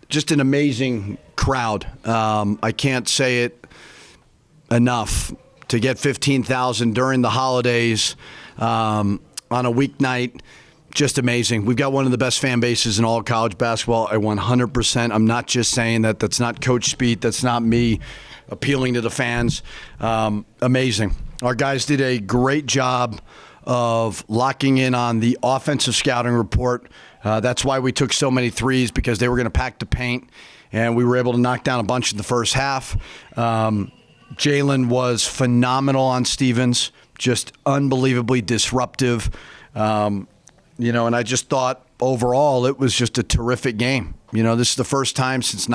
just an amazing crowd. I can't say it enough. To get 15,000 during the holidays on a weeknight, just amazing. We've got one of the best fan bases in all of college basketball. I 100%. I'm not just saying that. That's not coach speak. That's not me appealing to the fans. Amazing. Our guys did a great job of locking in on the offensive scouting report. That's why we took so many threes, because they were going to pack the paint, and we were able to knock down a bunch in the first half. Jalen was phenomenal on Stevens, just unbelievably disruptive. And I just thought overall it was just a terrific game. This is the first time since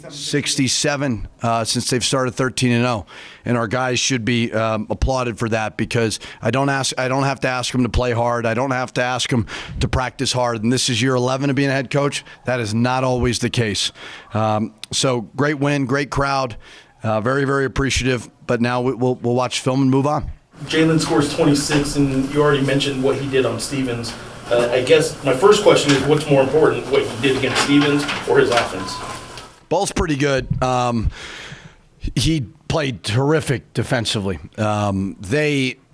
67 since they've started 13-0, and our guys should be applauded for that, because I don't have to ask them to play hard. I don't have to ask them to practice hard. And this is year 11 of being a head coach. That is not always the case. So great win, great crowd, very, very appreciative. But now we'll watch film and move on. Jalen scores 26, and you already mentioned what he did on Stevens. I guess my first question is, what's more important, what he did against Stevens or his offense? Both's pretty good. He played terrific defensively.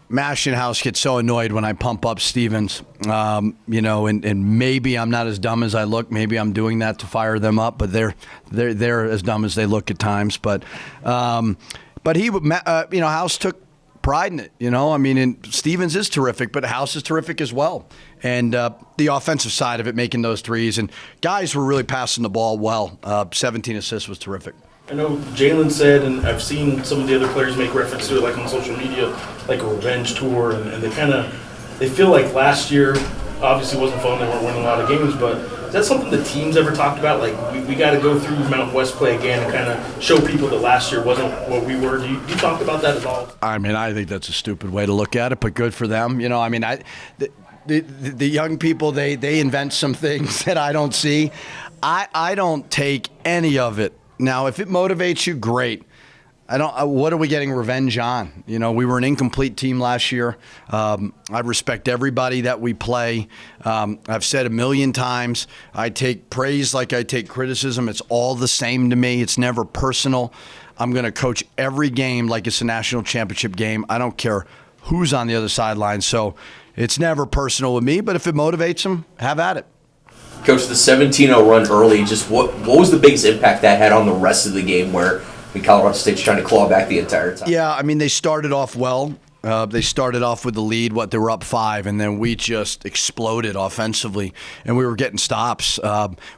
Mash and House get so annoyed when I pump up Stevens, and maybe I'm not as dumb as I look. Maybe I'm doing that to fire them up, but they're as dumb as they look at times. But he, House took pride in it. And Stevens is terrific, but House is terrific as well. And the offensive side of it, making those threes, and guys were really passing the ball well. 17 assists was terrific. I know Jalen said, and I've seen some of the other players make reference to it, like on social media, like a revenge tour, and they feel like last year obviously wasn't fun. They weren't winning a lot of games, but is that something the team's ever talked about? Like, we got to go through Mountain West play again and kind of show people that last year wasn't what we were. Do you talk about that at all? I think that's a stupid way to look at it, but good for them. The young people, they invent some things that I don't see. I don't take any of it. Now, if it motivates you, great. What are we getting revenge on? We were an incomplete team last year. I respect everybody that we play. I've said a million times, I take praise like I take criticism. It's all the same to me. It's never personal. I'm going to coach every game like it's a national championship game. I don't care who's on the other sideline. So it's never personal with me, but if it motivates them, have at it. Coach, the 17-0 run early, just what was the biggest impact that had on the rest of the game, where Colorado State's trying to claw back the entire time? Yeah, they started off well. They started off with the lead, they were up 5, and then we just exploded offensively, and we were getting stops. We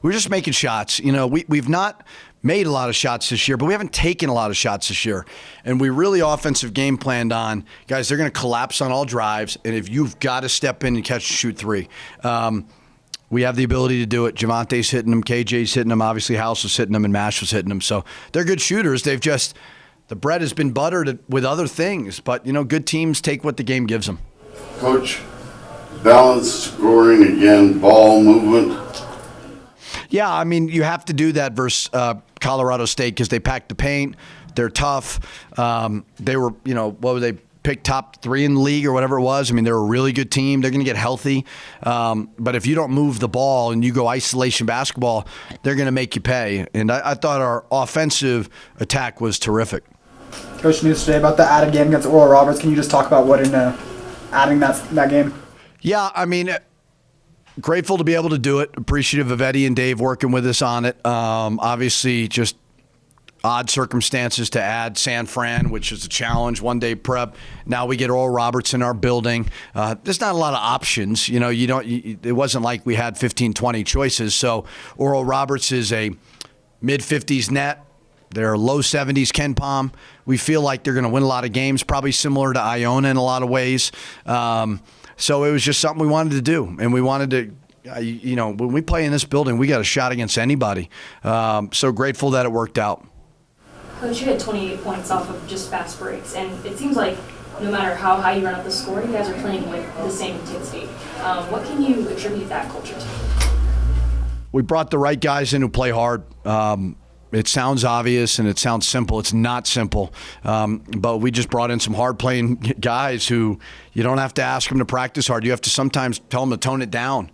were just making shots. We've not made a lot of shots this year, but we haven't taken a lot of shots this year. And we really offensive game planned on, guys, they're going to collapse on all drives, and if you've got to step in and catch and shoot 3. We have the ability to do it. Javante's hitting them, KJ's hitting them, obviously House was hitting them, and Mash was hitting them. So they're good shooters. The bread has been buttered with other things, but, good teams take what the game gives them. Coach, balanced scoring again, ball movement. Yeah, you have to do that versus Colorado State, because they pack the paint. They're tough. They were, what were they? Picked top 3 in the league or whatever it was. They're a really good team. They're going to get healthy. But if you don't move the ball and you go isolation basketball, they're going to make you pay. And I thought our offensive attack was terrific. Coach, news today about the added game against Oral Roberts. Can you just talk about what in adding that game? Yeah, grateful to be able to do it. Appreciative of Eddie and Dave working with us on it. Obviously, just odd circumstances to add San Fran, which is a challenge, one-day prep. Now we get Oral Roberts in our building. There's not a lot of options. It wasn't like we had 15, 20 choices. So Oral Roberts is a mid-50s net. They're low 70s Ken Palm. We feel like they're going to win a lot of games, probably similar to Iona in a lot of ways. So it was just something we wanted to do, and we wanted to. When we play in this building, we got a shot against anybody. So grateful that it worked out. Coach, you had 28 points off of just fast breaks, and it seems like no matter how high you run up the score, you guys are playing with the same intensity. What can you attribute that culture to? We brought the right guys in who play hard. It sounds obvious and it sounds simple. It's not simple. But we just brought in some hard-playing guys who you don't have to ask them to practice hard. You have to sometimes tell them to tone it down.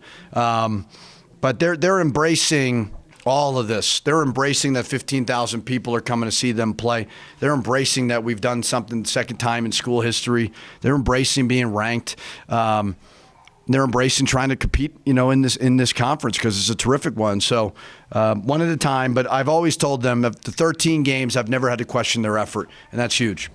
But they're embracing all of this. They're embracing that 15,000 people are coming to see them play. They're embracing that we've done something second time in school history. They're embracing being ranked. They're embracing trying to compete, in this conference because it's a terrific one. So one at a time. But I've always told them of the 13 games, I've never had to question their effort, and that's huge.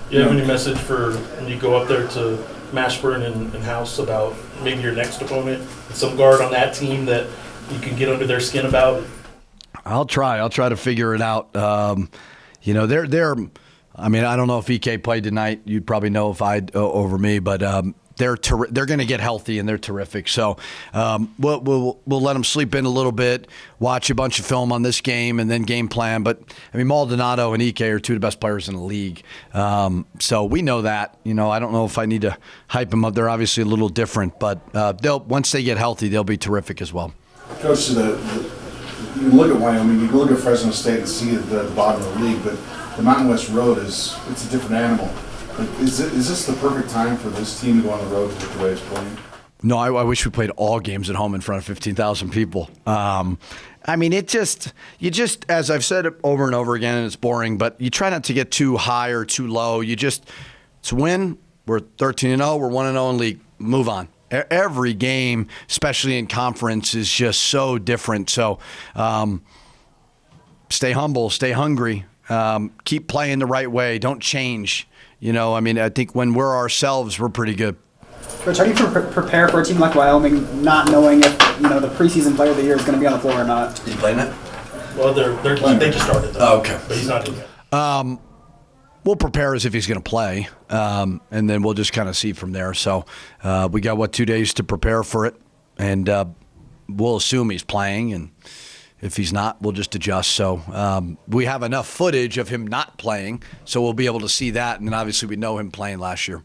You have any message for when you go up there to Mashburn and House about maybe your next opponent, some guard on that team that you can get under their skin about? I'll try to figure it out. They're. I mean, I don't know if EK played tonight. You'd probably know if I'd over me, but they're going to get healthy and they're terrific. So we'll let them sleep in a little bit, watch a bunch of film on this game, and then game plan. But I mean, Maldonado and EK are two of the best players in the league. So we know that. I don't know if I need to hype them up. They're obviously a little different, but once they get healthy, they'll be terrific as well. Coach, you can look at Wyoming, you can look at Fresno State and see at the bottom of the league, but the Mountain West Road it's a different animal. Is this the perfect time for this team to go on the road with the way it's playing? No, I wish we played all games at home in front of 15,000 people. I mean, you just, as I've said it over and over again, and it's boring, but you try not to get too high or too low. It's a win. We're 13-0. We're 1-0 in league. Move on. Every game, especially in conference, is just so different. So stay humble, stay hungry, keep playing the right way. Don't change. I think when we're ourselves, we're pretty good. Coach, how do you prepare for a team like Wyoming, not knowing if the preseason player of the year is going to be on the floor or not? Did you play that? Well, they just started, though. Oh, okay. But he's not in yet. We'll prepare as if he's going to play, and then we'll just kind of see from there. So we got, 2 days to prepare for it, and we'll assume he's playing, and if he's not, we'll just adjust. So we have enough footage of him not playing, so we'll be able to see that, and then obviously we know him playing last year.